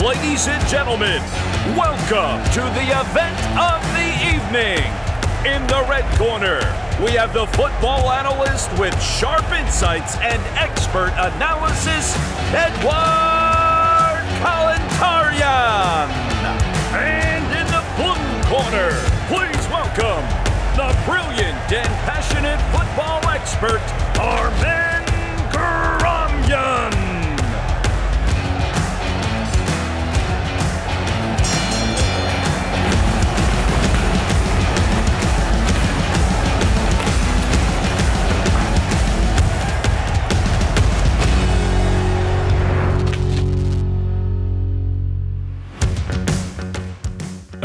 Ladies and gentlemen, welcome to the event of the evening. In the red corner, we have the football analyst with sharp insights and expert analysis, Edward Kalantarian. And in the blue corner, please welcome the brilliant and passionate football expert, Armen Karamyan.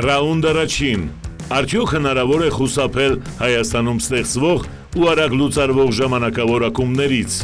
Ռաունդ առաջին, արդյոք հնարավոր է խուսափել Հայաստանում ստեղծվող ու արագ լուծարվող ժամանակավոր ակումբներից։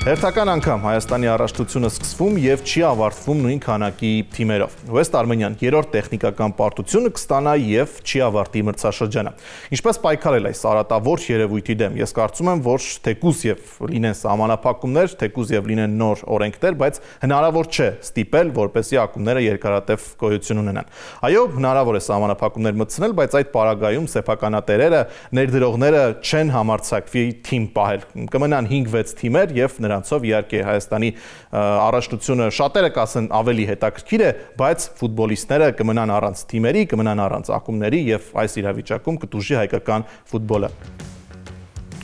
Հերթական անգամ Հայաստանի առաջնությունը սկսվում եւ չի ավարտվում նույն քանակի թիմերով։ West Armenian երրորդ տեխնիկական պարտությունը կստանա եւ չի ավարտի մրցաշրջանը։ Ինչպես պայքարել այս արատավոր երևույթի դեմ։ Ես կարծում եմ, որ թեկուզ եւ լինեն սահմանափակումներ, թեկուզ եւ լինեն նոր օրենքներ, բայց հնարավոր չէ ստիպել, որպեսզի ակումբները երկարատև գոյություն ունենան։ Այո, հնարավոր է սահմանափակումներ մտցնել, բայց այդ պարագայում սեփականատերերը, ներդրողները չեն համարձակվի թիմ պահել։ Կմնան 5-6 թիմեր եւ նրանցով իհարկե Հայաստանի առաջնությունը շատերը կասեն ավելի հետաքրքիր է, բայց ֆուտբոլիստները կմնան առանց թիմերի, կմնան առանց ակումբների եւ այս իրավիճակում կտուժի հայկական ֆուտբոլը։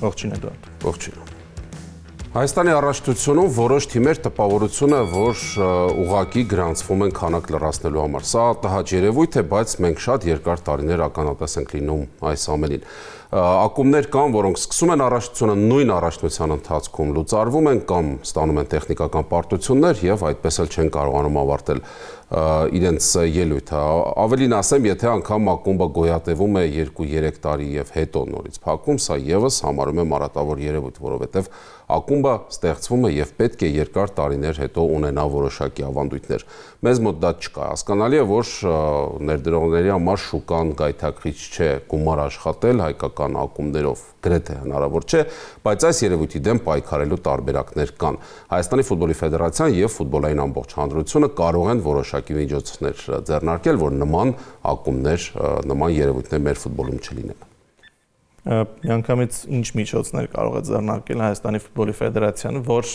Ողջույն Էդուարդ։ Ողջույն։ Հայաստանի առաջնությունում որոշ թիմեր տպավորությունը, որ ուղղակի գրանցվում են քանակ լրացնելու համար։ Սա տհաճ երևույթ է, բայց մենք շատ երկար տարիներ ականատես ենք լինում այս ամենին։ Ակումբներ կան, որոնք սկսում են առաջնությունը նույն առաջնության ընթացքում լուծարվում են կամ ստանում են տեխնիկական պարտություններ եւ այդպես էլ չեն կարողանում ավարտել իրենց ելույթը։ Ավելին ասեմ, եթե անգամ ակումբը գոյատևում է 2-3 տարի եւ հետո նորից փակում, սա եւս համարում եմ արատավոր երևույթ, որովհետեւ ակումբը ստեղծվում է եւ պետք է երկար տարիներ հետո ունենա որոշակի ավանդույթներ։ Մեզ մոտ դա չկա։ Հասկանալի է, որ ներդրողների համար շուկան գայթակղիչ չէ գումար աշխատել հայկական ակումբներով գրեթե հնարավոր չէ, բայց այս երևույթի դեմ պայքարելու տարբերակներ կան։ Հայաստանի ֆուտբոլի ֆեդերացիան եւ ֆուտբոլային ամբողջ հանրությունը կարող են որոշակի միջոցներ ձեռնարկել, որ նման ակումբներ, նման երևույթներ մեր ֆուտբոլում չլինեն։ Միանգամից ինչ միջոցներ կարող է ձեռնարկել Հայաստանի ֆուտբոլի ֆեդերացիան, որ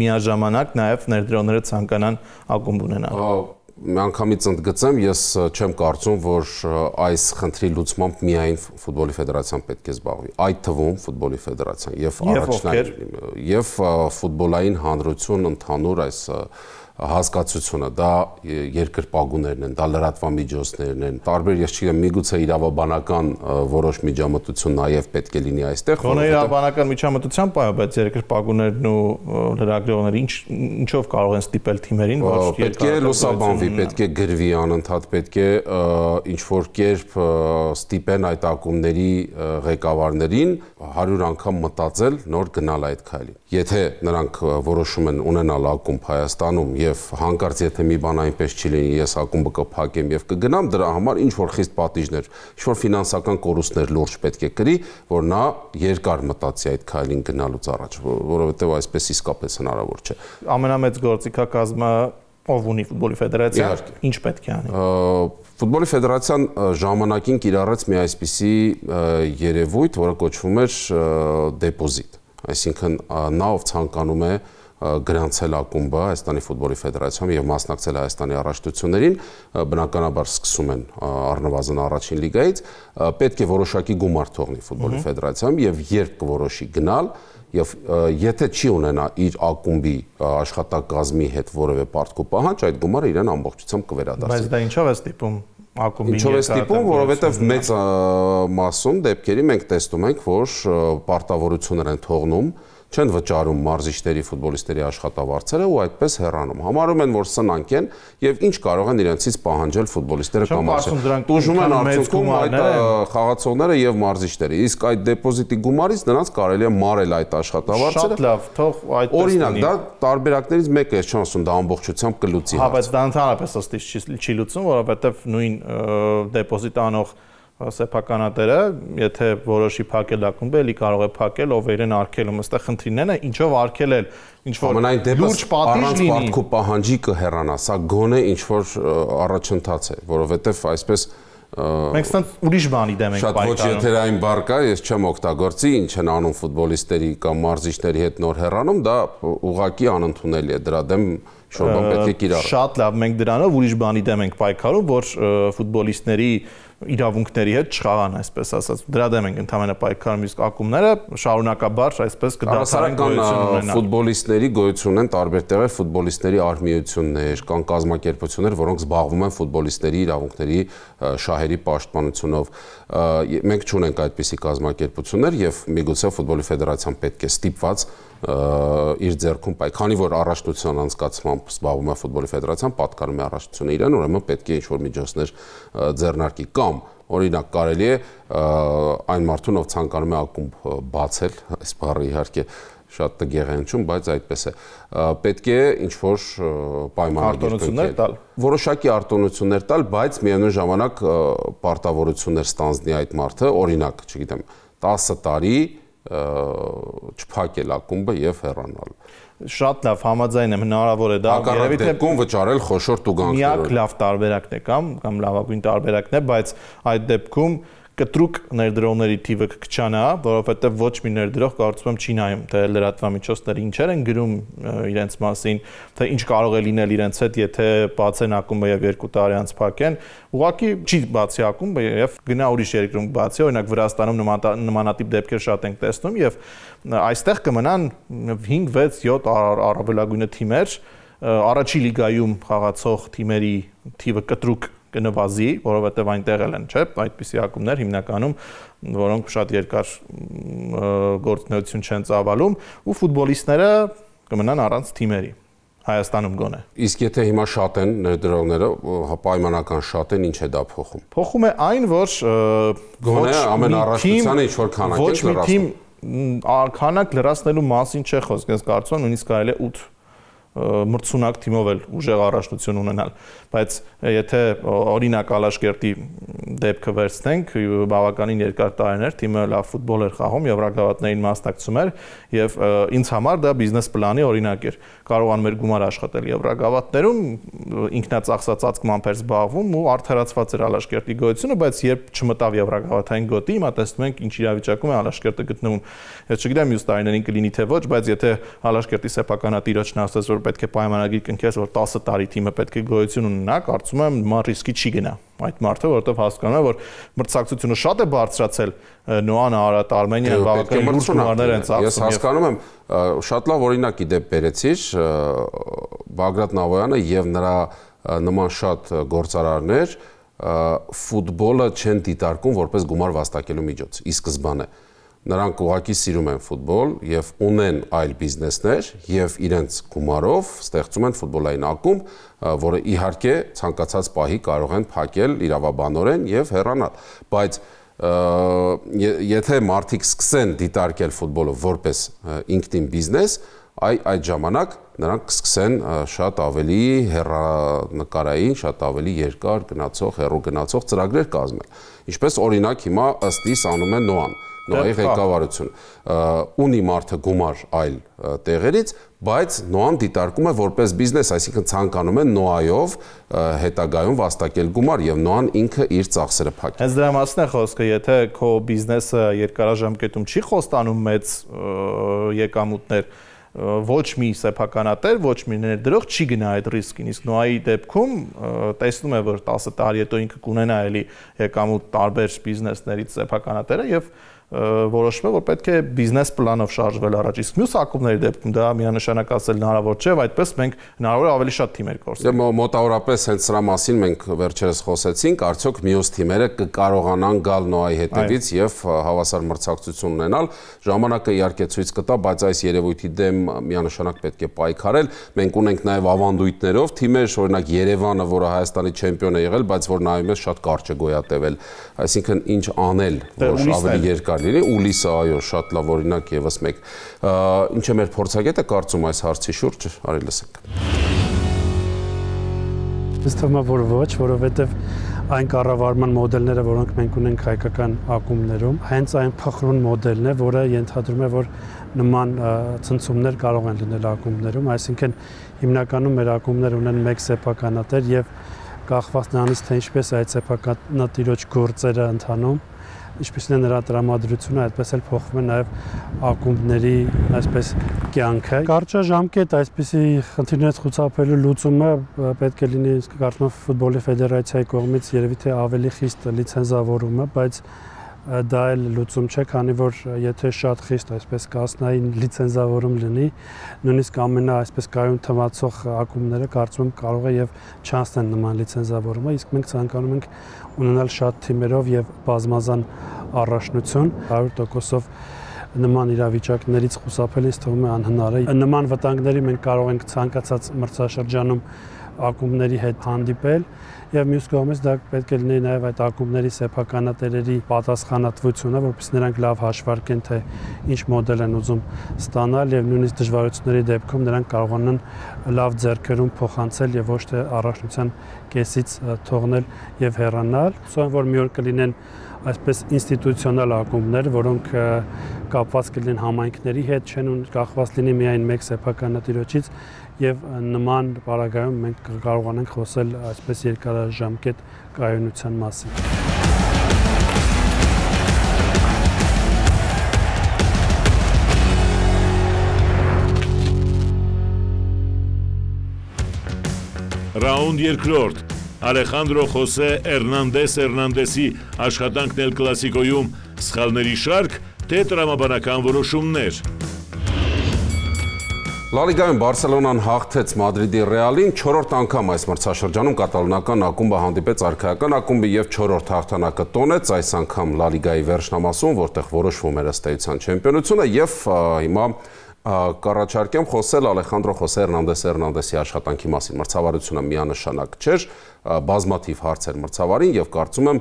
միաժամանակ նաև ներդրողները ցանկանան ակումբ ունենալ։ Միանգամից ընդգծեմ, ես չեմ կարծում, որ այս խնդրի լուծմամբ միայն ֆուտբոլի ֆեդերացիան պետք է զբաղվի։ Այդ թվում ֆուտբոլի ֆեդերացիան եւ առաջնային եւ ֆուտբոլային հանրություն ընդհանուր այս հասկացությունը, դա երկրպագուներն են, դա լրատվամիջոցներն են, տարբեր ես չգիտեմ, միգուցե իրավաբանական որոշ միջամտություն նաև պետք է լինի այստեղ։ Գոնե իրավաբանական միջամտությամբ, բայց երկրպագուներն ու լրագրողները ինչով կարող են ստիպել թիմերին, որ պետք է լուսաբանվի, պետք է գրվի անընդհատ, պետք է ինչ-որ կերպ ստիպեն այդ ակումբների ղեկավարներին 100 անգամ մտածել, նոր գնալ այդ քայլին։ Եթե նրանք որոշում են ունենալ ակումբ Հայաստանում եւ հանկարծ եթե մի բան այնպես չի լինի, ես ակումբը կփակեմ եւ կգնամ, դրա համար ինչ որ խիստ պատիժներ, ինչ որ ֆինանսական կորուստներ լուրջ պետք է կրի, որ նա երկար մտածի այդ քայլին գնալուց առաջ, որովհետեւ այսպես իսկապես հնարավոր չէ։ Ամենամեծ գործիքակազմը ով ունի ֆուտբոլի ֆեդերացիան, ինչ պետք է անի։ Ֆուտբոլի ֆեդերացիան ժամանակին կիրառեց մի այսպիսի երևույթ, որը կոչվում էր դեպոզիտ, այսինքն նա ով ցանկանում է գրանցել ակումբը Հայաստանի ֆուտբոլի ֆեդերացիայում եւ մասնակցել Հայաստանի առաջնություններին, բնականաբար սկսում են առնվազն առաջին լիգայից, պետք է որոշակի գումար թողնի ֆուտբոլի ֆեդերացիայում եւ երբ կորոշի գնալ եւ եթե չի ունենա իր ակումբի աշխատակազմի հետ որևէ պարտքու պահանջ, այդ գումարը իրեն ամբողջությամբ կվերադարձի։ Բայց դա ինչով է ստիպում ակումբի։ Ինչով է ստիպում, որովհետեւ մեծ մասում դեպքերի մենք տեսնում ենք, որ պարտավորություններ են թողնում, չեն վճարում մարզիչների, ֆուտբոլիստների աշխատավարձերը ու այդպես հեռանում։ Համարում են, որ սնանկ են եւ ինչ կարող են իրենցից պահանջել ֆուտբոլիստները կամ ասել։ Տուժում են արդյունքում այդ խաղացողները եւ մարզիչները։ Իսկ այդ դեպոզիտի գումարից նրանց կարելի է մարել այդ աշխատավարձերը։ Շատ լավ, թող այդպես։ Օրինակ, դա տարբերակներից մեկը է, չեմ ասում, դա ամբողջությամբ կլուծի։ Հա, բայց դա ընդհանրապես ըստի չի լուծում, որովհետեւ նույն դեպոզիտ անող սեփականատերը, եթե որոշի փակել ակումբը, էլի կարող է փակել, ով իրեն արգելում, այստեղ խնդիրն է, ինչով արգելել, ինչ որ լուրջ պատիժ լինի, պարտքու պահանջի կհեռանա, սա գոնե ինչ որ առաջընթաց է, որովհետև այսպես մենք ստենց ուրիշ բանի դեմ ենք պայքարում։ Շատ ոչ եթերային բառ կա, ես չեմ օգտագործի, ինչ են անում ֆուտբոլիստերի կամ մարզիչների հետ նոր հեռանում, դա ուղղակի անընդունելի է, դրա դեմ ինչ-որ բան պետք է կիրառել։ Շատ լավ, մենք դրանով ուրիշ բանի դեմ ենք պայքարում, որ ֆուտբոլիստների իրավունքների հետ չխաղան, այսպես ասած։ Դրա դեմ ենք ընդհանրապես պայքարում, իսկ ակումբները շարունակաբար այսպես կդադարեն գոյություն ունենալ։ Ֆուտբոլիստների գոյություն ունեն տարբեր տեղեր, ֆուտբոլիստների արմիություններ, կան կազմակերպություններ, որոնք զբաղվում են ֆուտբոլիստերի իրավունքների շահերի պաշտպանությունով։ Մենք չունենք այդպիսի կազմակերպություններ եւ միգուցե ֆուտբոլի ֆեդերացիան պետք է ստիպված իր ձեռքում քանի որ առաջնության անցկացմամբ զբաղվում է ֆուտբոլի ֆեդերացիան, պատկանում է առաջնությունը իրեն, ուրեմն պետք է ինչ-որ միջոցներ ձեռնարկի կամ օրինակ կարելի է այն մարդուն, ով ցանկանում է ակումբ բացել, այս բառը իհարկե շատ տգեղ է հնչում, բայց այդպես է, պետք է ինչ-որ պայմանագիր տալ, որոշակի արտոնություններ տալ, բայց միևնույն ժամանակ պարտավորություններ ստանձնի այդ մարդը, օրինակ, չգիտեմ, 10 տարի չփակել ակումբը եւ հեռանալ։ Շատ լավ, համաձայն եմ, հնարավոր է դա երևի թե դեպքում վճարել խոշոր տուգանքներով։ Միակ լավ տարբերակն է կամ լավագույն տարբերակն է, բայց այդ դեպքում կտրուկ ներդրողների թիվը կքչանա, որովհետև ոչ մի ներդրող կարծում եմ չի նայում, թե լրատվամիջոցները ինչեր են գրում իրենց մասին, թե ինչ կարող է լինել իրենց հետ, եթե բացեն ակումբը եւ 2 տարի անց փակեն, ուղղակի չի բացի ակումբը եւ գնա ուրիշ երկրում բացի, օրինակ Վրաստանում նմանատիպ դեպքեր շատ ենք տեսնում եւ այստեղ կմնան 5, 6, 7 առավելագույնը թիմեր, առաջի լիգայում խաղացող թիմերի թիվը կտրուկ կնվազի, որովհետև այնտեղ են, չէ՞, այդպիսի ակումբներ հիմնականում, որոնք շատ երկար գործունեություն չեն ծավալում, ու ֆուտբոլիստները կմնան առանց թիմերի։ Հայաստանում գոնե։ Իսկ եթե հիմա շատ են ներդրողները, պայմանական շատ են, ինչ է դա փոխում։ Փոխում է այն, որ գոնե ամեն առաքելությանը ինչ որ քանակ է լրացնում։ Ոչ մի թիմ քանակ լրացնելու մասին չէ խոսք, ես կարծում եմ նույնիսկ կարելի է 8 մրցունակ թիմով էլ ուժեղ առաջնություն ունենալ, բայց եթե օրինակ Ալաշկերտի դեպքը վերցնենք, բավականին երկար տարիներ թիմը լավ ֆուտբոլ էր խաղում, եվրագավաթներին մասնակցում էր եւ ինձ համար դա բիզնես պլանի օրինակ էր։ Կարողանում էր գումար աշխատել եվրագավաթներում, ինքնածախսածածկմամբ էր զբաղվում ու արդարացված էր Ալաշկերտի գոյությունը, բայց երբ չմտավ եվրագավաթային գոտի, հիմա տեսնում ենք ինչ իրավիճակում է Ալաշկերտը գտնվում։ Ես չգիտեմ մյուս տարիներին կլինի թե ոչ, բայց եթե Ալաշկերտի սեփականատիրոջն ասես, որ պետք է պայմանագիր կնքես, որ 10 տարի թիմը պետք է գոյություն ունենա, կարծում եմ նման ռիսկի չի գնա այդ մարդը, որովհետև հասկանում է, որ մրցակցությունը շատ է բարձրացել, Նոան Արարատ, Արմենիան բավականին լուրջ գումարներ են ծախսում։ Ես հասկանում եմ, շատ լավ օրինակ իդեպ բերեցիր, Բագրատ Նավոյանը եւ նրա նման շատ գործարարներ ֆուտբոլը չեն դիտարկում որպես գումար վաստակելու միջոց, ի սկզբանե։ Նրանք ուղղակի սիրում են ֆուտբոլ եւ ունեն այլ բիզնեսներ եւ իրենց գումարով ստեղծում են ֆուտբոլային ակումբ, որը իհարկե ցանկացած պահի կարող են փակել իրավաբանորեն եւ հեռանալ, բայց եթե մարդիկ սկսեն դիտարկել ֆուտբոլը որպես ինքնին բիզնես, այդ ժամանակ նրանք կսկսեն շատ ավելի հեռանկարային, շատ ավելի երկար գնացող, հեռու գնացող ծրագրեր կազմել։ Ինչպես օրինակ հիմա ըստ իս անում է Նոան, Նոայի ղեկավարությունը ունի մարդը գումար այլ տեղերից, բայց Նոան դիտարկում է որպես բիզնես, այսինքն ցանկանում է Նոայով հետագայում վաստակել գումար եւ Նոան ինքը իր ծախսերը փակի։ Հենց դրա մասն է խոսքը, եթե քո բիզնեսը երկարաժամկետում չի խոստանում մեծ եկամուտներ, ոչ մի սեփականատեր, ոչ մի ներդրող չի գնա այդ ռիսկին, իսկ Նոայի դեպքում տեսնում է, որ 10 տարի հետո ինքը կունենա էլի եկամուտ տարբեր բիզնեսներից սեփականատերը եւ որոշվում է, որ պետք է բիզնես պլանով շարժվել առաջ, իսկ մյուս ակումբների դեպքում դա միանշանակ ասել հնարավոր չէ, այդպես մենք հնարավոր է ավելի շատ թիմեր կորսենք։ Մոտավորապես հենց սրա մասին մենք վերջերս խոսեցինք, արդյոք մյուս թիմերը կկարողանան գալ Նոայի հետևից եւ հավասար մրցակցություն ունենալ։ Ժամանակը իհարկե ցույց կտա, բայց այս երևույթի դեմ միանշանակ պետք է պայքարել։ Մենք ունենք նաեւ ավանդույթներով թիմեր, օրինակ Երևանը, որը Հայաստանի չեմպիոն է եղել, բայց որ նայում ես շատ կարճ է գոյատևել, այսինքն ինչ անել, որ ավելի երկար լինի, Ուլիսը, այո, շատ լավ օրինակ եւս մեկ։ Ինչ է մեր փորձագետը կարծում այս հարցի շուրջ, արի լսենք։ Ըստ թվում է, որ ոչ, որովհետև այն կառավարման մոդելները, որոնք մենք ունենք հայկական ակումբներում, հենց այն փխրուն մոդելն է, որը ենթադրում է, որ նման ցնցումներ կարող են լինել ակումբներում, այսինքն հիմնականում մեր ակումբները ունեն մեկ սեփականատեր եւ կախված նրանից, թե ինչպես այդ սեփականատիրոջ գործերը ընթանում, ինչպեսին է նրա տրամադրությունը, այդպես էլ փոխվում է նաև ակումբների այսպես կյանքը։ Կարճաժամկետ այսպիսի խնդիրներից խուսափելու լուծումը պետք է լինի, կարծում եմ, ֆուտբոլի ֆեդերացիայի կողմից երևի թե ավելի խիստ լիցենզավորումը, բայց դա էլ լուծում չէ, քանի որ եթե շատ խիստ այսպես կասնային լիցենզավորում լինի, նույնիսկ ամենա այսպես կայուն թվացող ակումբները կարծում եմ կարող է եւ չանցնեն նման լիցենզավորումը, իսկ մենք ցանկանում ենք ունենալ շատ թիմերով եւ բազմազան առաջնություն 100%-ով նման իրավիճակներից խուսափել ինձ թվում է անհնար է։ Նման վտանգների մենք կարող ենք ցանկացած մրցաշրջանում ակումբների հետ հանդիպել եւ մյուս կողմից դա պետք է լինի նաեւ այդ ակումբների սեփականատերերի պատասխանատվությունը, որովհետեւ նրանք լավ հաշվարկեն, թե ինչ մոդել են ուզում ստանալ եւ նույնիսկ դժվարությունների դեպքում նրանք կարողանան լավ ձեռքերում փոխանցել եւ ոչ թե առաջնության կեսից թողնել եւ հեռանալ։ Հուսով եմ, որ մի օր կլինեն այսպես ինստիտուցիոնալ ակումբներ, որոնք կապված կլինեն համայնքների հետ, չեն կախված լինի միայն մեկ սեփականատիրոջից եւ նման պարագայում մենք կարողանանք խոսել այսպես երկարաժամկետ կայունության մասին։ Ռաունդ երկրորդ Ալեխանդրո Խոսե Էրնանդեսի աշխատանքն էլ կլասիկոյում սխալների շարք, թե տրամաբանական որոշումներ։ Լա Լիգայում Բարսելոնան հաղթեց Մադրիդի Ռեալին, 4-րդ անգամ այս մրցաշրջանում կատալոնական ակումբը հանդիպեց արքայական ակումբի եւ 4-րդ հաղթանակը տոնեց, այս անգամ Լա Լիգայի վերջնամասում, որտեղ որոշվում էր ըստ էության չեմպիոնությունը եւ հիմա կառաջարկեմ խոսել Ալեխանդրո Խոսե Էրնանդեսի աշխատանքի մասին։ Մրցավարությունը միանշանակ չէր, բազմաթիվ հարցեր մրցավարին եւ կարծում եմ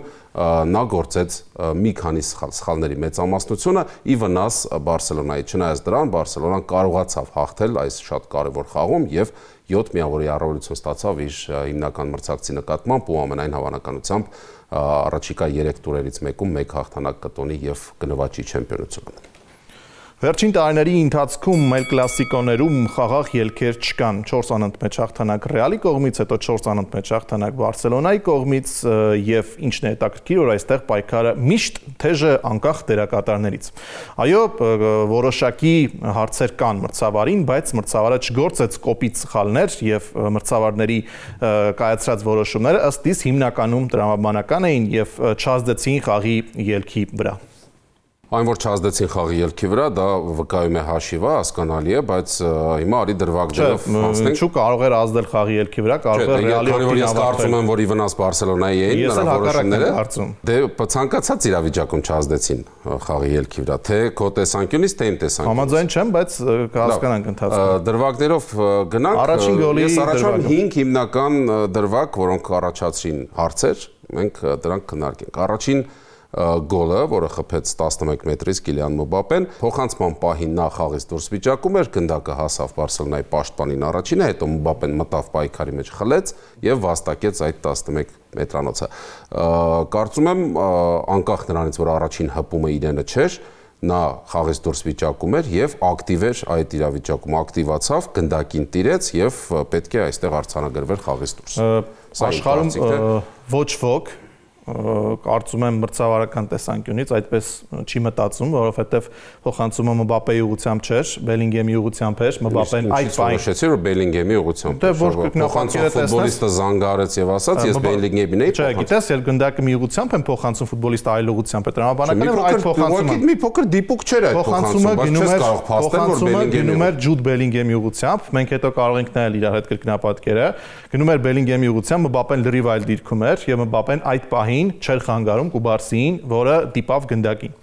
նա գործեց մի քանի սխալների մեծամասնությունը ի վնաս Բարսելոնայի։ Չնայած դրան Բարսելոնան կարողացավ հաղթել այս շատ կարևոր խաղում եւ 7 միավորի առավելություն ստացավ իր հիմնական մրցակցի նկատմամբ ու ամենայն հավանականությամբ առաջիկա 3 տուրերից մեկում 1 հաղթանակ կտոնի եւ կնվաճի չեմպիոնությունը։ Վերջին տարիների ընթացքում El Clasico-ներում խաղաղ ելքեր չկան։ 4 անընդմեջ հաղթանակ Ռեալի կողմից, հետո 4 անընդմեջ հաղթանակ Բարսելոնայի կողմից եւ ինչն է հետաքրքիր, որ այստեղ պայքարը միշտ թեժը անկախ դերակատարներից։ Այո, որոշակի հարցեր կան մրցավարին, բայց մրցավարը չգործեց կոպիտ սխալներ եւ մրցավարների կայացրած որոշումները ըստ իս հիմնականում տրամաբանական էին եւ չազդեցին խաղի ելքի վրա։ Այն որ չազդեցին խաղի ելքի վրա, դա վկայում է հաշիվը, հասկանալի է, բայց հիմա արի դրվագներով անցնենք։ Չէ, կարող էր ազդել խաղի ելքի վրա, կարող էր Ռեալի օգտին ես կարծում եմ, որ ի վնաս Բարսելոնայի էին նրա որոշումները։ Դե ցանկացած իրավիճակում չազդեցին խաղի ելքի վրա, թե քո տեսանկյունից, թե իմ տեսանկյունից։ Համաձայն չեմ, բայց կհասկանանք ընթացքում։ Դրվագներով գնանք։ Առաջին գոլի ես առաջան 5 հիմնական դրվագ, որոնք առաջացրին հարցեր, մենք դրանք քննարկենք։ Առաջին գոլը, որը խփեց 11 մետրից Կիլիան Մբապեն, փոխանցման պահին նա խաղից դուրս վիճակում էր, գնդակը հասավ Բարսելոնայի պաշտպանին առաջինը, հետո Մբապեն մտավ պայքարի մեջ, խլեց եւ վաստակեց այդ 11 մետրանոցը։ Կարծում եմ, անկախ նրանից, որ առաջին հպումը իրենը չէր, նա խաղից դուրս վիճակում էր եւ ակտիվ էր այդ իրավիճակում, ակտիվացավ, գնդակին տիրեց եւ պետք է այստեղ արձանագրվեր խաղից դուրս։ Աշխարհում ոչ ոք կարծում եմ մրցավարական տեսանկյունից այդպես չի մտածում, որովհետև փոխանցումը Մբապեի ուղղությամբ չէր, Բելինգեմի ուղղությամբ էր, Մբապեն այդ բանը շեշտեցի, որ Բելինգեմի ուղղությամբ էր, փոխանցող ֆուտբոլիստը զանգարեց եւ ասաց, ես Բելինգեմին էի փոխանցում։ Չէ, գիտես, երբ գնդակը մի ուղղությամբ են փոխանցում ֆուտբոլիստը այլ ուղղությամբ է, տրամաբանական է այդ փոխանցումը։ Մի փոքր դիպուկ չէր այդ փոխանցումը, բայց չես կարող փաստել, որ Բելինգեմի գնում էր Ջուդ Բելինգեմի ուղղությամբ, մենք հետո կարող ենք նայել իր հետ կրկնապատկերը, գնում էր Բելինգեմի ուղղությամբ, Մբապեն լրիվ այլ դիրքում էր եւ Մբապեն այդ պահին չէր խանգարում Կուբարսիին, որը դիպավ գնդակին։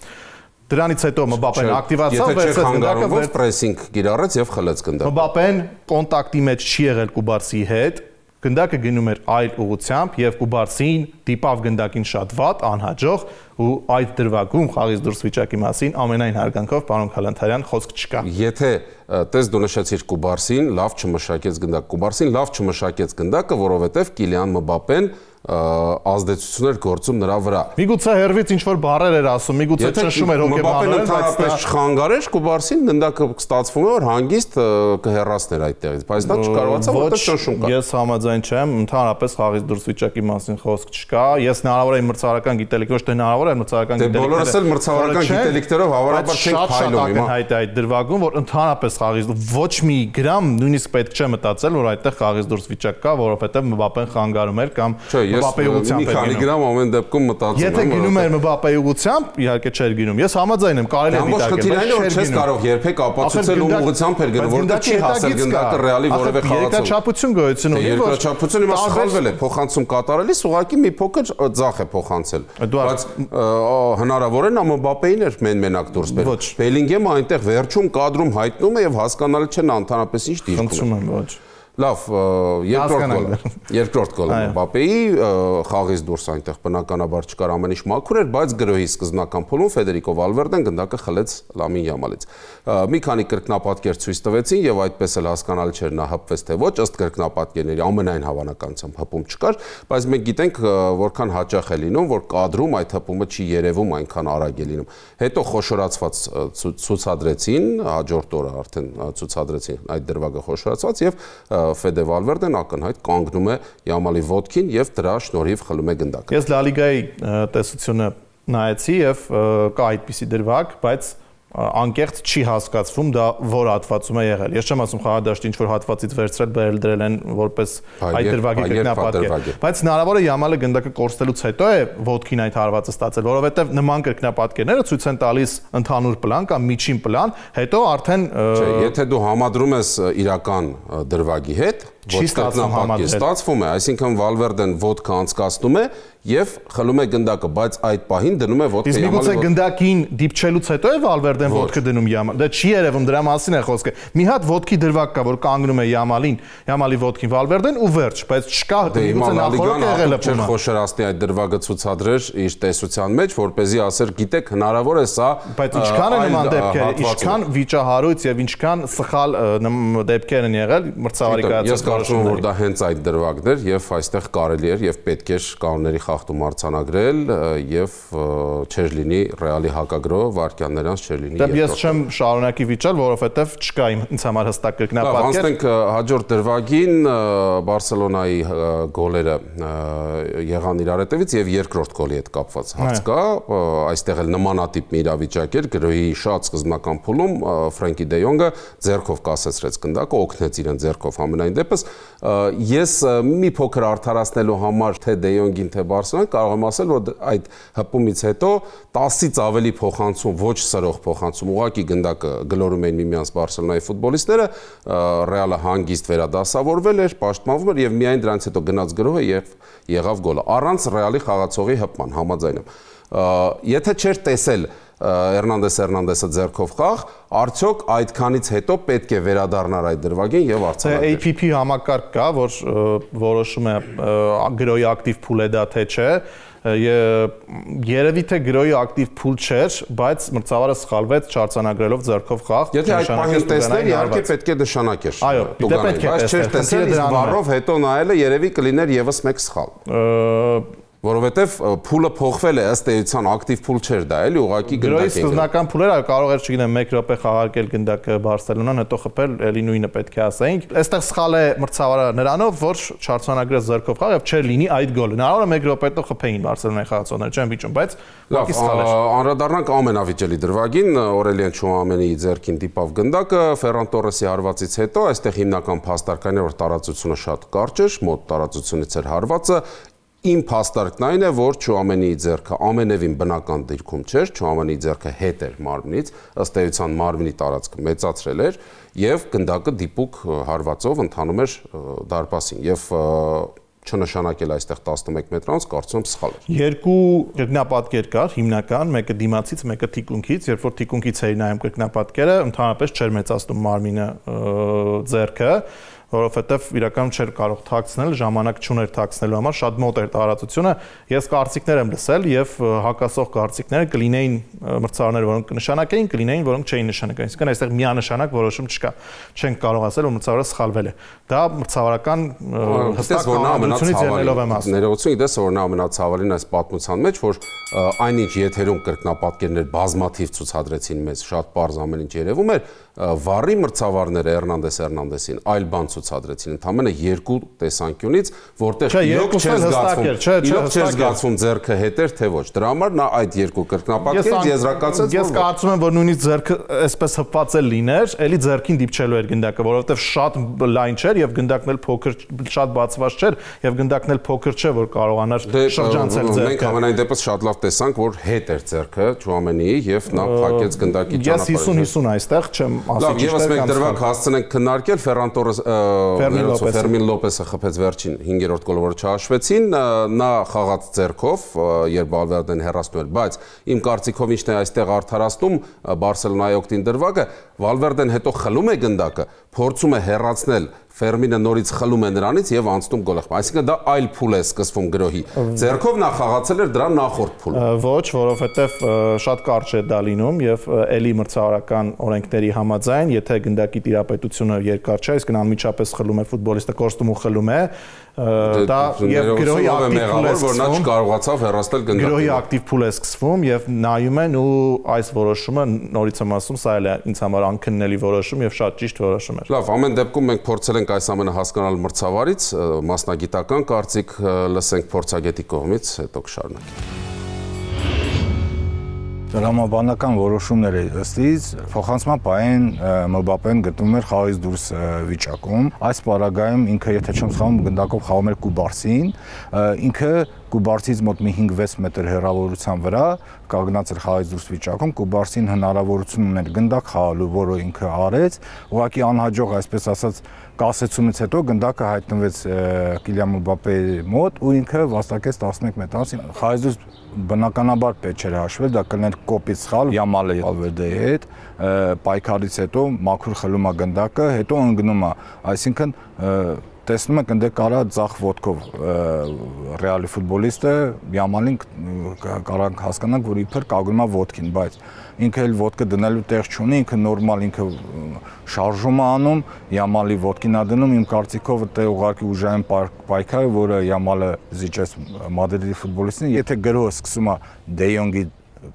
Դրանից հետո Մբապեն ակտիվացավ, վերցրեց գնդակը, որ պրեսինգ կիրառեց եւ խլեց գնդակը։ Մբապեն կոնտակտի մեջ չի եղել Կուբարսիի հետ, գնդակը գնում էր այլ ուղղությամբ եւ Կուբարսին դիպավ գնդակին շատ վատ, անհաջող ու այդ դրվագում խաղից դուրս վիճակի մասին ամենայն հարգանքով պարոն Քալանթարյան խոսք չկա։ Եթե տես դու նշեցիր Կուբարսին, լավ չմշակեց գնդակ, Կուբարսին լավ չմշակեց գնդակը, որովհետեւ Կիլիան Մբապեն ազդեցություններ գործում նրա վրա։ Միգուցե հերվից ինչ որ բառեր էր ասում, միգուցե ճնշում էր հոգեբանորեն, բայց չխանգարեր Կուբարսին, գնդակը ստացվում է որ հանգիստ կհեռացներ այդտեղից, բայց նա չկարողացավ որտեղ ճնշում կա։ Ես համաձայն չեմ, ընդհանրապես խաղից դուրս վիճակի մասին խոսք չկա։ Ես հնարավոր է մրցարական գիտելիք, ոչ թե հնարավոր է մրցարական գիտելիք։ Դե բոլորս էլ մրցարական գիտելիքներով հավանաբար չենք փայլում հիմա։ Այդ դրվագում, որ ընդհանրապես խաղից ոչ մի գրամ նույնիսկ պետք չէ մտածել, որ այդտեղ խաղից դուրս վիճակ կա, որովհետև Մբապեն խանգարում էր կամ Մբապեի ուղղությամբ մի քանի գրամ ամեն դեպքում մտածում եմ։ Եթե գնում էր Մբապեի ուղղությամբ, իհարկե չէր գնում։ Ես համաձայն եմ, կարելի է դիտարկել, բայց չես կարող երբեք ապացուցել ում ուղղությամբ էր գնում, որտեղ չի հասել գնդակը ռեալի որևէ խաղացող։ Երկրաչափություն գոյություն ունի, որ երկրաչափությունը հիմա սխալվել է, փոխանցում կատարելիս ուղղակի մի փոքր ձախ է փոխանցել։ Բայց հնարավոր է նա Մբապեին էր մենակ դուրս բերել։ Բելինգեմը այնտեղ վերջում կադրում հայտնում է եւ հասկանալի չէ նա ընդհանրապես ինչ դիրքում է։ Խնդրում եմ, ոչ։ Լավ, երկրորդ գոլը Մբապեի խաղից դուրս այնտեղ բնականաբար չկար ամեն ինչ մաքուր էր, բայց գրոհի սկզբնական փուլում Ֆեդերիկո Վալվերդեն գնդակը խլեց Լամին Յամալից։ Մի քանի կրկնապատկեր ցույց տվեցին եւ այդպես էլ հասկանալի չէր նա հպվեց թե ոչ, ըստ կրկնապատկերների ամենայն հավանականությամբ հպում չկար, բայց մենք գիտենք որքան հաճախ է լինում, որ կադրում այդ հպումը չի երևում այնքան արագ է լինում։ Հետո խոշորացված ցուցադրեցին, հաջորդ օրը արդեն ցուցադրեցին այդ դրվագը խոշորացված եւ Ֆեդե Վալվերդեն ակնհայտ կանգնում է Յամալի ոտքին եւ դրա շնորհիվ խլում է գնդակը։ Ես Լա Լիգայի տեսությունը նայեցի եւ կա այդպիսի դրվագ, բայց անկեղծ չի հասկացվում դա որ հատվածում է եղել։ Ես չեմ ասում խաղադաշտի ինչ որ հատվածից վերցրել բերել դրել են որպես այդ դրվագի կրկնապատկեր, բայց հնարավոր է Յամալը գնդակը կորցնելուց հետո է ոտքին այդ հարվածը ստացել, որովհետեւ նման կրկնապատկերները ցույց են տալիս ընդհանուր պլան կամ միջին պլան, հետո արդեն եթե դու համադրում ես իրական դրվագի հետ, չի ստացվում է, այսինքն Վալվերդեն ոտքը անցկացնում է եւ խլում է գնդակը, բայց այդ պահին դնում է ոտքը Յամալի։ Իսկ միգուցե գնդակին դիպչելուց հետո է Վալվերդեն ոտքը դնում Յամալի։ Դա չի երևում, դրա մասին է խոսքը։ Մի հատ ոտքի դրվագ կա, որ կանգնում է Յամալին, Յամալի ոտքին Վալվերդեն ու վերջ, բայց չկա միգուցե նախորդ եղել է չէր խոշորացնի այդ դրվագը ցուցադրեր իր տեսության մեջ, որպեսզի ասեր, գիտեք, հնարավոր է սա։ Բայց ինչքան է նման դեպքեր, ինչքան վիճահարույց եւ ինչքան սխալ դեպքեր են եղել մրցավարի կայացած Կարծում որ դա հենց այդ դրվագն էր եւ այստեղ կարելի էր եւ պետք էր կանոնների խախտում արձանագրել եւ չէր լինի ռեալի հակագրոհ վարկյաններ անց չէր լինի։ Դե ես չեմ շարունակի վիճել, որովհետեւ չկա ինձ համար հստակ կրկնապատկեր։ Անցնենք հաջորդ դրվագին Բարսելոնայի գոլերը եղան իրար հետևից եւ երկրորդ գոլի հետ կապված հարց կա, այստեղ էլ նմանատիպ մի իրավիճակ էր, գրոհի շատ սկզբնական փուլում Ֆրենկի Դե Յոնգը ձեռքով կասեցրեց գնդակը, օգնեց իրեն ձեռքով ամենայն դեպս ես մի փոքր արդարացնելու համար թե Դե Յոնգին թե Բարսելոնան կարող եմ ասել որ այդ հպումից հետո 10-ից ավելի փոխանցում ոչ սրող փոխանցում ուղղակի գնդակը գլորում էին միմյանց Բարսելոնայի ֆուտբոլիստները Ռեալը հանգիստ վերադասավորվել էր պաշտպանվում էր եւ միայն դրանից հետո գնաց գրոհը եւ եղավ գոլը առանց Ռեալի խաղացողի հպման համաձայն եմ եթե չէր տեսել Հերնանդեսը ձեռքով խաղ, արդյոք այդքանից հետո պետք է վերադառնալ այդ դրվագին եւ արձանագրել։ APP համակարգ կա, որ որոշում է գրոհի ակտիվ փուլ է դա թե չէ։ Երևի թե գրոհի ակտիվ փուլ չէր, բայց մրցավարը սխալվեց չարձանագրելով ձեռքով խաղ։ Եթե այդ պահին տեսներ, իհարկե պետք է նշանակեր։ Այո, պետք է բայց չէր տեսել, իսկ վառով հետո նայելը երևի կլիներ եւս մեկ սխալ։ Որովհետև փուլը փոխվել է ըստ էության ակտիվ փուլ չէր դա էլի ուղղակի գնդակ գրոհի սկզբնական փուլերը կարող էր չգիտեմ 1 րոպե խաղարկել գնդակը Բարսելոնան հետո խփել էլի նույնը պետք է ասեինք այստեղ սխալ է մրցավարը նրանով որ չարձանագրեց ձեռքով խաղ եւ չէր լինի այդ գոլը հնարավոր է 1 րոպե հետո խփեին Բարսելոնայի խաղացողները չեն վիճում բայց ուղղակի սխալ էր անդրադառնանք ամենավիճելի դրվագին Օրելիան Չուամենի ձեռքին դիպավ գնդակը Ֆերան Տորեսի հարվածից հետո այստեղ հիմնական փաստարկն է որ տարածությունը շատ կարճ էր մոտ տարածությունից էր հարվածը Իմ փաստարկն այն է, որ Չուամենիի ձեռքը ամենևին բնական դիրքում չէր, Չուամենիի ձեռքը հետ էր մարմնից, ըստ էության մարմնի տարածքը մեծացրել էր եւ գնդակը դիպուկ հարվածով ընթանում էր դարպասին եւ չնշանակել այստեղ 11 մետրանոց կարծում եմ սխալ էր։ Երկու կրկնապատկեր կար, հիմնական, մեկը դիմացից, մեկը թիկունքից, երբ որ թիկունքից էի նայում կրկնապատկերը, ընդհանրապես չէր մեծացնում մարմինը ձեռքը որովհետև իրականում չէր կարող թաքցնել, ժամանակ չուներ թաքցնելու համար, շատ մոտ էր տարածությունը։ Ես կարծիքներ եմ լսել եւ հակասող կարծիքները կլինեին մրցավարներ, որոնք կնշանակեին, կլինեին, որոնք չէին նշանակային։ Այսինքն այստեղ միանշանակ որոշում չկա։ Չենք կարող ասել, որ մրցավարը սխալվել է։ Դա մրցավարական հստակ համաձայնությունից ելնելով եմ ասում։ Ներողություն, դες որ նա ամենացավալին այս պատմության մեջ, որ այնինչ եթերում կրկնապատկերներ բազմաթիվ ցուցադրեցին մեզ, շատ པարզ ամեն ինչ երևում էր, վառի մրցավարները Հեռնանդեսին այլ բան ցուցադրեցին, ընդամենը երկու տեսանկյունից, որտեղ իրոք չէր զգացվում ձեռքը հետեր, թե ոչ։ Դրա համար նա այդ երկու կրկնապատկերից եզրակացրեց, ես կարծում եմ, որ նույնիսկ ձեռքը այսպես հպված լիներ, էլի ձեռքին դիպչելու էր գնդակը, որովհետև շատ լայն չէր եւ գնդակն էլ փոքր, շատ բացված չէր եւ գնդակն էլ փոքր չէ, որ կարողանար շրջանցել ձեռքը։ Մենք ամենայն դեպս շատ լավ տեսանք, որ հետ էր ձեռքը Չուամենիի եւ նա փակեց գնդակի ճանապարհը։ Ես 50-50 այստեղ չեմ ասի ճիշտ է։ Եվս մեկ դրվագ հասցնենք քննարկել Ֆերրան Տորես Ֆերմին Լոպեսը խփեց վերջին 5-րդ գոլը, որը չհաշվեցին, նա խաղաց ձեռքով, երբ Վալվերդեն հեռացնում էր, բայց իմ կարծիքով ինչն է այստեղ արդարացնում Բարսելոնայի օգտին դրվագը, Վալվերդեն հետո խլում է գնդակը, փորձում է հեռացնել Ֆերմինը նորից խլում է նրանից եւ անցնում գոլախ։ Այսինքն դա այլ փուլ է սկսվում գրոհի։ Ձեռքով նա խաղացել էր դրա նախորդ փուլը։ Ոչ, որովհետեւ շատ կարճ է դա լինում եւ էլի մրցավարական օրենքների համաձայն, եթե գնդակի տիրապետությունը երկար չէ, այսինքն անմիջապես խլում է ֆուտբոլիստը, կորստում ու խլում է, դա եւ գրոհի ակտիվ փուլ է, որ նա չկարողացավ հեռացնել գնդակը։ Գրոհի ակտիվ փուլ է սկսվում եւ նայում են ու այս որոշումը նորից եմ ասում, սա էլ է ինձ համար անքննելի որոշում եւ շատ ճիշտ որոշում էր։ Լավ, ամեն դեպքում մենք փորձել ենք այս ամենը հասկանալ մրցավարից, մասնագիտական կարծիք լսենք փորձագետի կողմից, հետո կշարունակենք։ Տրամաբանական որոշումները ըստից փոխանցման պահին Մբապեն գտնվում էր խաղից դուրս վիճակում։ Այս պարագայում ինքը եթե չեմ սխալվում գնդակով խաղում էր Կուբարսին, ինքը Կուբարսից մոտ մի 5-6 մետր հեռավորության վրա կանգնած էր խաղից դուրս վիճակում, Կուբարսին հնարավորություն ուներ գնդակ խաղալու, որը ինքը արեց, ուղղակի անհաջող, այսպես ասած, կասեցումից հետո գնդակը հայտնվեց Կիլիան Մբապեի մոտ ու ինքը վաստակեց 11 մետրից խաղից դուրս բնականաբար պետք չէր հաշվել, դա կլիներ կոպիտ սխալ Յամալը Վալվերդեի հետ, պայքարից հետո մաքուր խլում է գնդակը, հետո ընկնում է, այսինքն տեսնում եք ընդ կարա ձախ ոտքով Ռեալի ֆուտբոլիստը Յամալին կարանք հասկանանք, որ իբր կագրում է ոտքին, բայց ինքը էլ ոտքը դնելու տեղ չունի, ինքը նորմալ ինքը շարժում է անում, Յամալի ոտքին է դնում, իմ կարծիքով դա ուղղակի ուժային պայքար է, որը Յամալը զիջեց Մադրիդի ֆուտբոլիստին, եթե գրոհը սկսում է Դե Յոնգի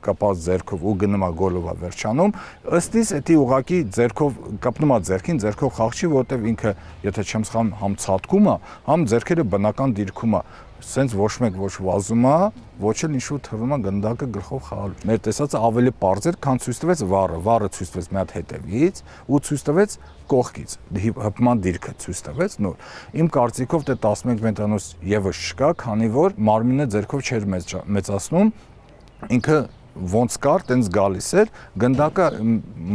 կապած ձեռքով ու գնում է գոլով է վերջանում, ըստ իս էդի ուղղակի ձեռքով կապնում է ձեռքին, ձեռքով խաղ չի, որովհետև ինքը, եթե չեմ սխալվում, համ ցատկում է, համ ձեռքերը բնական դիրքում է, սենց ոչ մեկ ոչ վազում է, ոչ էլ ինչ-որ թվում է գնդակը գլխով խաղալու։ Մեր տեսածը ավելի պարզ էր, քան ցույց տվեց վառը ցույց տվեց մի հատ հետևից ու ցույց տվեց կողքից, հպման դիրքը ցույց տվեց նոր։ Իմ կարծիքով դե 11 մետրանոց եւս չկա, քանի որ մարմինը ձեռքով չէր մեծացնում, ինքը ոնց կար, տենց գալիս էր, գնդակը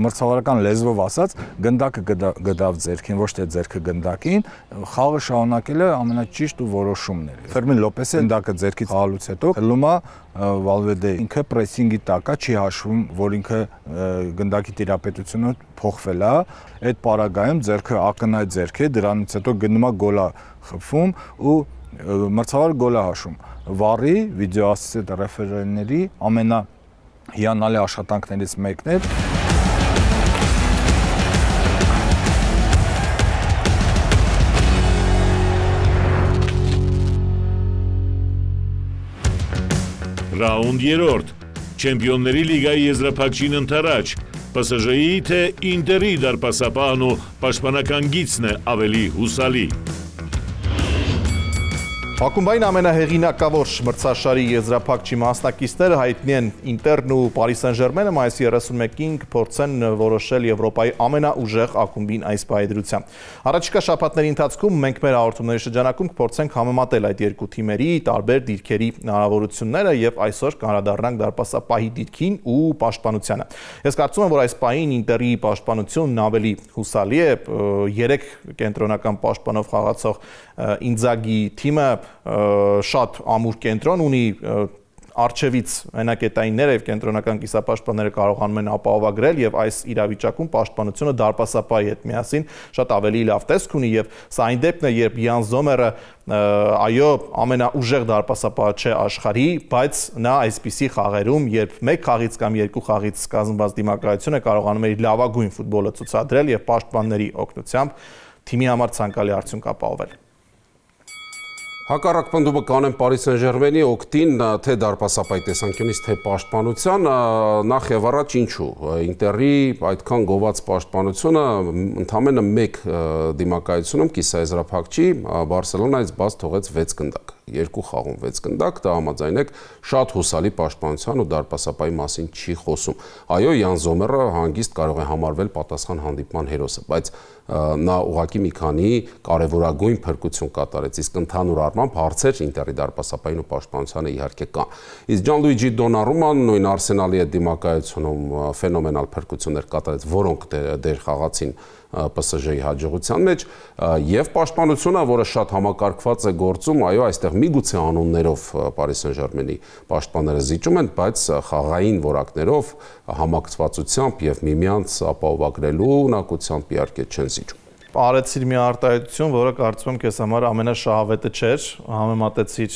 մրցավարական լեզվով ասած, գնդակը գդավ ձեռքին, ոչ թե ձեռքը գնդակին, խաղը շարունակելը ամենաճիշտ ու որոշումն էր։ Ֆերմին Լոպեսը գնդակը ձեռքից խաղալուց հետո լումա Վալվերդե ինքը պրեսինգի տակ է, չի հաշվում, որ ինքը գնդակի տիրապետությունը փոխվել է, այդ պարագայում ձեռքը ակնհայտ ձեռք է, դրանից հետո գնում է գոլա խփվում ու մրցավար գոլա հաշվում։ Վառի վիդեո ասիստենտ ռեֆերեների ամենա հիանալի աշխատանքներից մեկն էր։ Ռաունդ 3. Չեմպիոնների լիգայի եզրափակչին ընթരാճ, PSG-ի թե Ինտերի դարպասապահն ու պաշտպանական գիծն է ավելի հուսալի։ Ակումբային ամենահեղինակավոր մրցաշարի եզրափակչի մասնակիցները հայտնի են Ինտերն ու Պարի Սեն-Ժերմենը մայիսի 31-ին կփորձեն որոշել Եվրոպայի ամենաուժեղ ակումբին այս պայդրությամբ։ Առաջիկա շաբաթների ընթացքում մենք մեր հաղորդումների շրջանակում կփորձենք համեմատել այդ երկու թիմերի տարբեր դիրքերի հնարավորությունները եւ այսօր կանդրադառնանք դարպասապահի դիրքին ու պաշտպանությանը։ Ես կարծում եմ, որ այս պահին Ինտերի պաշտպանությունն ավելի հուսալի է, 3 կենտրոնական պաշտպանով խաղացող Ինձագի թիմը շատ ամուր կենտրոն ունի, արչևից հենակետայինները եւ կենտրոնական կիսապաշտպանները կարողանում են ապահովագրել եւ այս իրավիճակում պաշտպանությունը դարպասապահի հետ միասին շատ ավելի լավ տեսք ունի եւ սա այն դեպքն է, երբ Յան Զոմերը այո, ամենաուժեղ դարպասապահը չէ աշխարհի, բայց նա այսպիսի խաղերում, երբ մեկ խաղից կամ երկու խաղից կազմված դիմակայություն է կարողանում է իր լավագույն ֆուտբոլը ցուցադրել եւ պաշտպանների օգնությամբ թիմի համար ցանկալի արդյունք ապահովել։ Հակառակ պնդումը կանեն Պարի Սեն-Ժերմենի օգտին թե դարպասապահի տեսանկյունից, թե պաշտպանության, նախ եւ առաջ ինչու։ Ինտերի այդքան գոված պաշտպանությունը ընդամենը մեկ դիմակայությունում կիսաեզրափակչի Բարսելոնայից բաց թողեց 6 գնդակ։ Երկու խաղում 6 գնդակ, դա համաձայնեք շատ հուսալի պաշտպանության ու դարպասապահի մասին չի խոսում։ Այո, Յան Զոմերը հանգիստ կարող է համարվել պատասխան հանդիպման հերոսը, բայց նա ուղղակի մի քանի կարևորագույն փրկություն կատարեց, իսկ ընդհանուր առմամբ հարցեր Ինտերի դարպասապահին ու պաշտպանությանը իհարկե կան։ Իսկ Ջանլուիջի Դոննարուման նույն Արսենալի հետ դիմակայությունում ֆենոմենալ փրկություններ կատարեց, որոնք դեր խաղացին PSG-ի հաջողության մեջ եւ պաշտպանությունը, որը շատ համակարգված է գործում, այո, այստեղ միգուցե անուններով Պարի Սեն-Ժերմենի պաշտպանները զիջում են, բայց խաղային որակներով, համակցվածությամբ եւ միմյանց ապահովագրելու ունակությամբ իհարկե չեն զիջում։ Արեցիր մի արտահայտություն, որը կարծում եմ քեզ համար ամենաշահավետը չէր, համեմատեցիր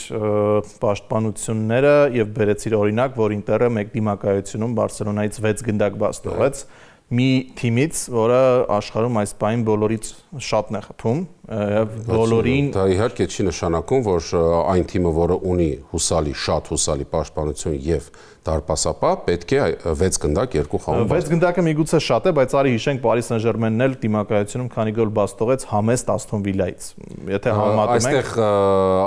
պաշտպանությունները եւ բերեցիր օրինակ, որ Ինտերը մեկ դիմակայությունում Բարսելոնայից 6 գնդակ բաց տվեց մի թիմից, որը աշխարհում այս պահին բոլորից շատն է խփում, բոլորին դա իհարկե չի նշանակում, որ այն թիմը, որը ունի հուսալի, շատ հուսալի պաշտպանություն եւ դարպասապահ, պետք է 6 գնդակ երկու խաղում։ 6 գնդակը միգուցե շատ է, բայց արի հիշենք Պարի Սեն-Ժերմենն էլ դիմակայությունում քանի գոլ բաց տվեց համեստ Ասթոն Վիլայից։ Եթե համեմատում ենք, այստեղ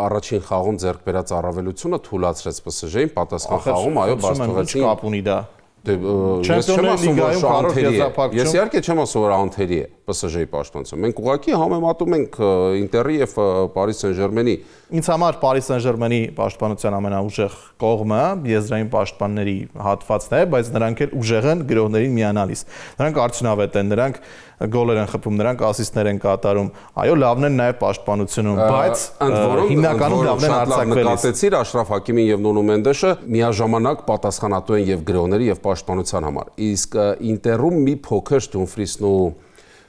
առաջին խաղում ձեռք բերած առավելությունը թույլատրեց PSG-ին, պատասխան խաղում այո բաց տվեցին։ Կապ ունի դա։ Ես չեմ ասում, որ անթերի է։ Ես իհարկե չեմ ասում, որ անթերի է PSG-ի պաշտպանությունը։ Մենք ուղղակի համեմատում ենք Ինտերի եւ Պարի Սեն-Ժերմենի։ Ինձ համար Պարի Սեն-Ժերմենի պաշտպանության ամենաուժեղ կողմը եզրային պաշտպանների հատվածն է, բայց նրանք էլ ուժեղ են գրողներին միանալիս։ Նրանք արդյունավետ են, նրանք գոլեր են խփում, նրանք ասիստներ են կատարում։ Այո, լավն են նաև պաշտպանությունում, բայց հիմնականում լավն են արձակվելիս։ Նկատեցիր Աշրաֆ Հակիմին եւ Նունո Մենդեշը միաժամանակ պատասխանատու են եւ գրողների եւ պաշտպանության համար։ Իսկ Ինտերում մի փոքր Դումֆրիսն ու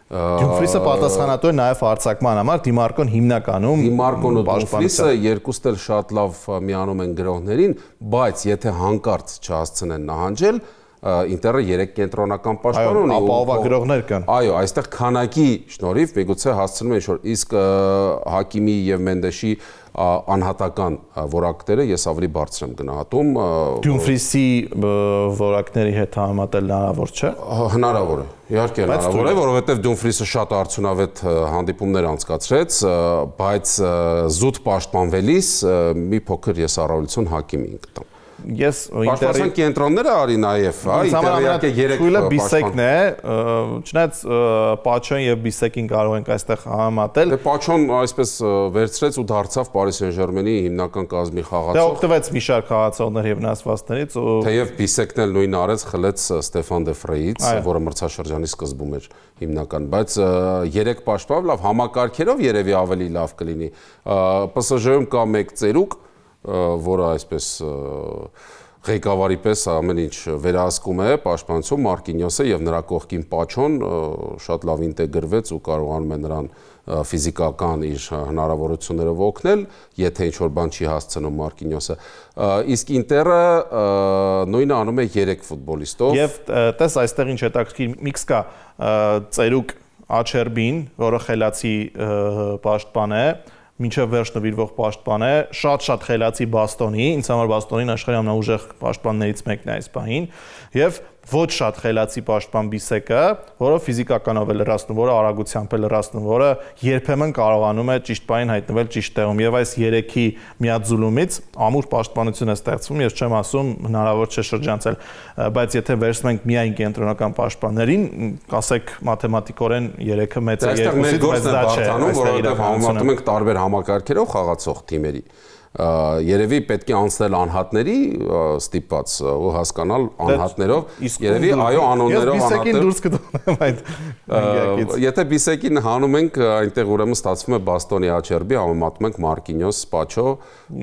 Դումֆրիսը պատասխանատու է նաև արձակման համար, Դիմարկոն հիմնականում Դիմարկոն ու Դումֆրիսը երկուստ էլ շատ լավ միանում են գրողներին, բայց եթե հանկարծ չհասցնեն նահանջել, Ինտերը 3 կենտրոնական պաշտպան ունի, ապահովագրողներ կան։ Այո, այստեղ քանակի շնորհիվ միգուցե հասցնում են ինչ-որ, իսկ Հակիմի եւ Մենդեշի անհատական որակները ես ավելի բարձր եմ գնահատում։ Դումֆրիսի որակների հետ համեմատել հնարավոր չէ։ Հնարավոր է, իհարկե հնարավոր է, որովհետեւ Դումֆրիսը շատ արդյունավետ հանդիպումներ անցկացրեց, բայց զուտ պաշտպանվելիս մի փոքր ես առավելություն Հակիմին գտամ։ Ես Պաշտպանության կենտրոնները արի նաև, Ինտերիակը 3 քույլը Բիսեկն է, չնայած Պաչոն եւ Բիսեկին կարող ենք այստեղ համատել։ Դե Պաչոն այսպես վերցրեց ու դարձավ Պարի Սեն-Ժերմենի հիմնական կազմի խաղացող։ Դա օգտվեց մի շարք խաղացողներ եւ վնասվածներից ու թեև Բիսեկն էլ նույնը արեց, խլեց Ստեֆան Դե Ֆրեից, որը մրցաշրջանի սկզբում էր հիմնական, բայց 3 պաշտպան լավ համակարգերով երևի ավելի լավ կլինի։ PSG-ում կա մեկ ծերուկ, որը այսպես ղեկավարի պես ամեն ինչ վերահսկում է պաշտպանություն Մարկինյոսը եւ նրա կողքին Պաչոն շատ լավ ինտեգրվեց ու կարողանում է նրան ֆիզիկական իր հնարավորություններով օգնել, եթե ինչ-որ բան չի հասցնում Մարկինյոսը։ Իսկ Ինտերը նույնը անում է 3 ֆուտբոլիստով։ Եվ տես այստեղ ինչ հետաքրքիր միքս կա ծերուկ Աչերբին, որը խելացի պաշտպան է, մինչև վերջ նվիրվող պաշտպան է, շատ խելացի Բաստոնի, ինձ համար Բաստոնին աշխարհի ամենաուժեղ պաշտպաններից մեկն է այս պահին, եւ ոչ շատ խելացի պաշտպան Բիսեկը, որը ֆիզիկականով է լրացնում, որը արագությամբ է լրացնում, որը երբեմն կարողանում է ճիշտ պահին հայտնվել ճիշտ տեղում եւ այս 3-ի միաձուլումից ամուր պաշտպանություն է ստեղծվում, ես չեմ ասում հնարավոր չէ շրջանցել, բայց եթե վերցնում ենք միայն կենտրոնական պաշտպաններին, ասեք մաթեմատիկորեն 3-ը մեծ է 2-ից, բայց դա չէ, որովհետեւ համեմատում ենք տարբեր համակարգերով խաղացող թիմերի Երևի պետք է անցնել անհատների ստիպված ու հասկանալ անհատներով, երևի այո անոններով անհատներով դուրս կդնեմ այդ եթե Բիսեկին հանում ենք, այնտեղ ուրեմն ստացվում է Բաստոնի Աչերբի, համեմատում ենք Մարկինյոս, Սպաչո։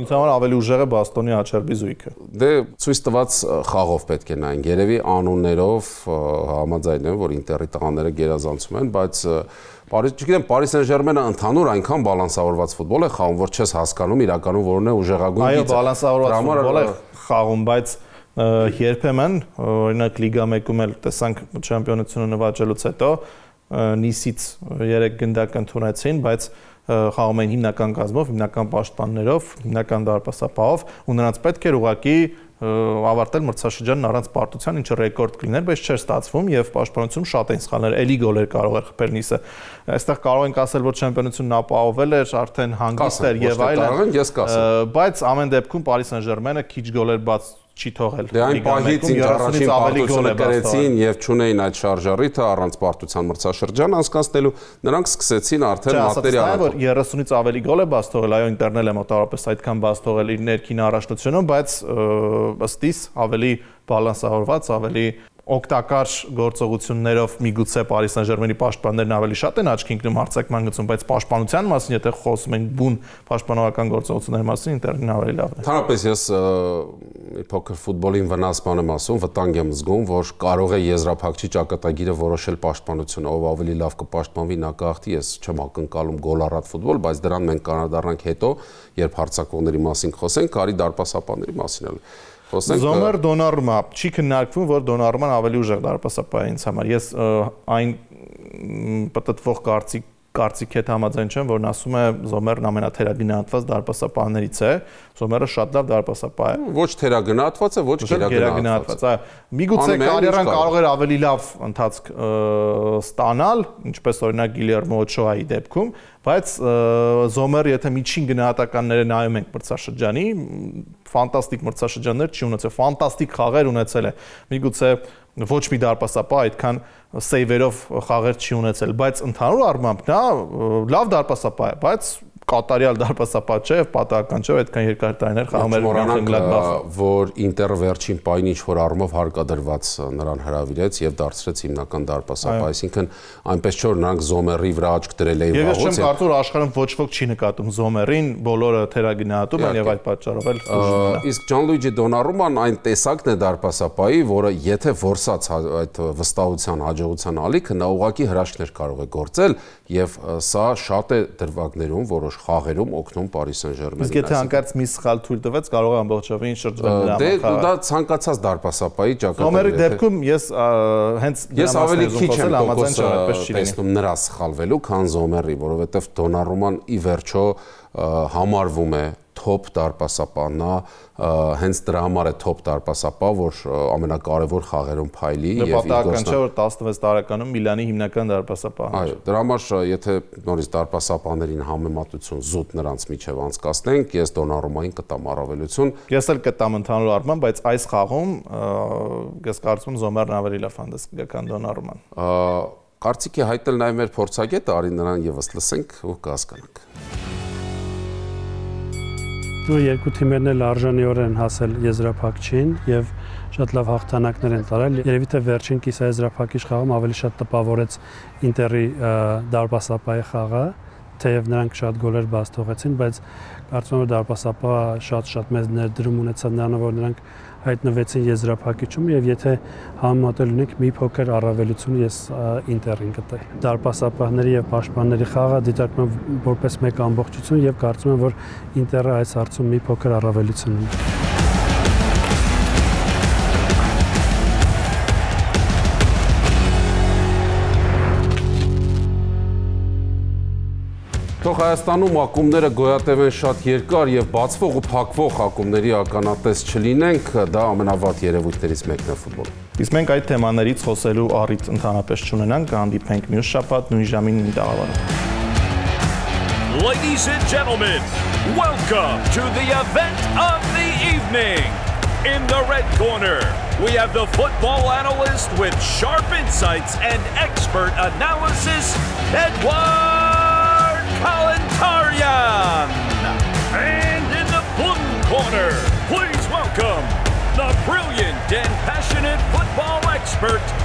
Ինձ համար ավելի ուժեղ է Բաստոնի Աչերբի զույգը։ Դե ցույց տված խաղով պետք է նայենք, երևի անոններով համաձայն եմ, որ Ինտերի տղաները գերազանցում են, բայց չգիտեմ, Paris Saint-Germain-ը ընդհանուր այնքան բալանսավորված ֆուտբոլ է խաղում, որ չես հասկանում իրականում որն է ուժեղագույն գիծը։ Այո, բալանսավորված ֆուտբոլ է խաղում, բայց երբեմն, օրինակ Լիգա 1-ում էլ տեսանք չեմպիոնությունը նվաճելուց հետո Նիսից 3 գնդակ ընդունեցին, բայց խաղում էին հիմնական կազմով, հիմնական պաշտպաններով, հիմնական դարպասապահով ու նրանց պետք էր ուղղակի ավարտել մրցաշրջանն առանց պարտության, ինչը ռեկորդ կլիներ, բայց չէր ստացվում եւ պաշտպանությունում շատ էին սխալներ, էլի գոլեր կարող էր խփել Նիսը։ Այստեղ կարող ենք ասել, որ չեմպիոնությունն ապահովել էր, արդեն հանգիստ էր եւ այլն, բայց ամեն դեպքում Paris Saint-Germain-ը քիչ գոլեր բաց չի թողել։ Դե այն պահից ինչ առաջին պարտությունը կրեցին եւ չունեին այդ շարժառիթը առանց պարտության մրցաշրջան անցկացնելու, նրանք սկսեցին արդեն մատերիալ։ Որ 30-ից ավելի գոլ է բաց թողել, այո, ինտերնել է մոտավորապես այդքան բաց թողել իր ներքին առաջնությունում, բայց ըստ իս ավելի բալանսավորված, ավելի օգտակար գործողություններով միգուցե Paris Saint-Germain-ի պաշտպաններն ավելի շատ են աչքի ընկնում հարցակման գծում, բայց պաշտպանության մասին, եթե խոսում ենք բուն պաշտպանողական գործողությունների մասին, ինտերնին ավելի լավն է։ Ընդհանրապես ես փոքր ֆուտբոլին վնասման եմ ասում, վտանգ եմ զգում, որ կարող է եզրափակչի ճակատագիրը որոշել պաշտպանությունը, ով ավելի լավ կպաշտպանվի նա կախտի, ես չեմ ակնկալում գոլառատ ֆուտբոլ, բայց դրան մենք կանադառնանք հետո, երբ հարցակողների մասին խոսենք, կարի դարպասապանների մասին էլ։ Զոմեր Դոնարումա չի քննարկվում, որ Դոնարուման ավելի ուժեղ դարպասապահ է ինձ համար։ Ես այն պատտվող կարծիքի հետ համաձայն չեմ, որն ասում է Զոմերն ամենաթերագնահատված դարպասապահներից է։ Զոմերը շատ լավ դարպասապահ է։ Ոչ թերագնահատված է, ոչ գերագնահատված։ Այո, միգուցե կարիերան կարող էր ավելի լավ ընթացք ստանալ, ինչպես օրինակ Գիլերմո Օչոայի դեպքում, բայց Զոմերը եթե միջին գնահատականները նայում ենք մրցաշրջանի, ֆանտաստիկ մրցաշրջաններ չի ունեցել, ֆանտաստիկ խաղեր ունեցել է։ Միգուցե ոչ մի դարպասապահ այդքան սեյվերով խաղեր չի ունեցել, բայց ընդհանուր առմամբ նա լավ դարպասապահ է, բայց կատարյալ դարպասապահ չէ, պատահական չէ, այդքան երկար տարիներ խաղում էր Մոնխենգլադբախը, որ Ինտերը վերջին պահին ինչ-որ առումով հարկադրված նրան հրավիրեց եւ դարձրեց հիմնական դարպասապահ, այսինքն այնպես չէ որ նրանք Զոմերի վրա աչք դրել էին վաղուց։ Ես չեմ կարծում որ աշխարհում ոչ ոք չի նկատում Զոմերին, բոլորը թերագնահատում են եւ այդ պատճառով էլ ուժում են։ Իսկ Ջանլուիջի Դոնարուման այն տեսակն է դարպասապահի, որը եթե որսած այդ վստահության, հաջողության ալիքը նա ուղղակի հրաշքներ կարող է գործել եւ սա շատ է դրվագներում որոշ խաղերում օգնում Paris Saint-Germain-ին։ Իսկ եթե հանկարծ մի սխալ թույլ տվեց, կարող է ամբողջովին շրջվել նրա մոտ։ Դե դա ցանկացած դարպասապահի ճակատագրի։ Զոմերի դեպքում ես հենց ես ավելի քիչ եմ տեսնում նրա սխալվելու, քան Զոմերի, որովհետև Դոնարուման ի վերջո համարվում է top դարպասապահ, նա հենց դրա համար է top դարպասապահ, որ ամենակարևոր խաղերում փայլի եւ պատահական չէ որ 16 տարեկանում Միլանի հիմնական դարպասապահն է։ Այո, դրա համար եթե նորից դարպասապահներին համեմատություն զուտ նրանց միջև անցկացնենք, ես Դոնարումային կտամ առավելություն։ Ես էլ կտամ ընդհանուր առմամբ, բայց այս խաղում ես կարծում եմ Զոմերն ավելի լավ հանդես կգա, քան Դոնարուման։ Կարծիքի հայտնել նաև մեր փորձագետը, արի նրան եւս լսենք ու կհասկանանք։ Դու երկու թիմերն էլ արժանիորեն հասել եզրափակչին եւ շատ լավ հաղթանակներ են տարել։ Երևի թե վերջին կիսաեզրափակիչ խաղում ավելի շատ տպավորեց Ինտերի դարպասապահի խաղը, թեև նրանք շատ գոլեր բաց թողեցին, բայց կարծում եմ որ դարպասապահը շատ մեծ ներդրում ունեցավ նրանով, որ նրանք հայտնվեցին եզրափակիչում եւ եթե համեմատել ունենք մի փոքր առավելություն ես Ինտերին կտայի։ Դարպասապահների եւ պաշտպանների խաղը դիտարկում եմ որպես մեկ ամբողջություն եւ կարծում եմ որ Ինտերը այս հարցում մի փոքր առավելություն ունի։ Թող Հայաստանում ակումբները գոյատևեն շատ երկար եւ բացվող ու փակվող ակումբների ականատես չլինենք, դա ամենավատ երևույթներից մեկն է ֆուտբոլում։ Իսկ մենք այդ թեմաներից խոսելու առիթ ընդհանրապես չունենանք, կհանդիպենք մյուս շաբաթ նույն ժամին նույն տաղավարում։ Ladies and gentlemen, welcome to the event of the evening. In the red corner, we have the football analyst with sharp insights and expert analysis, Edward Kalantarian. And in the blue expert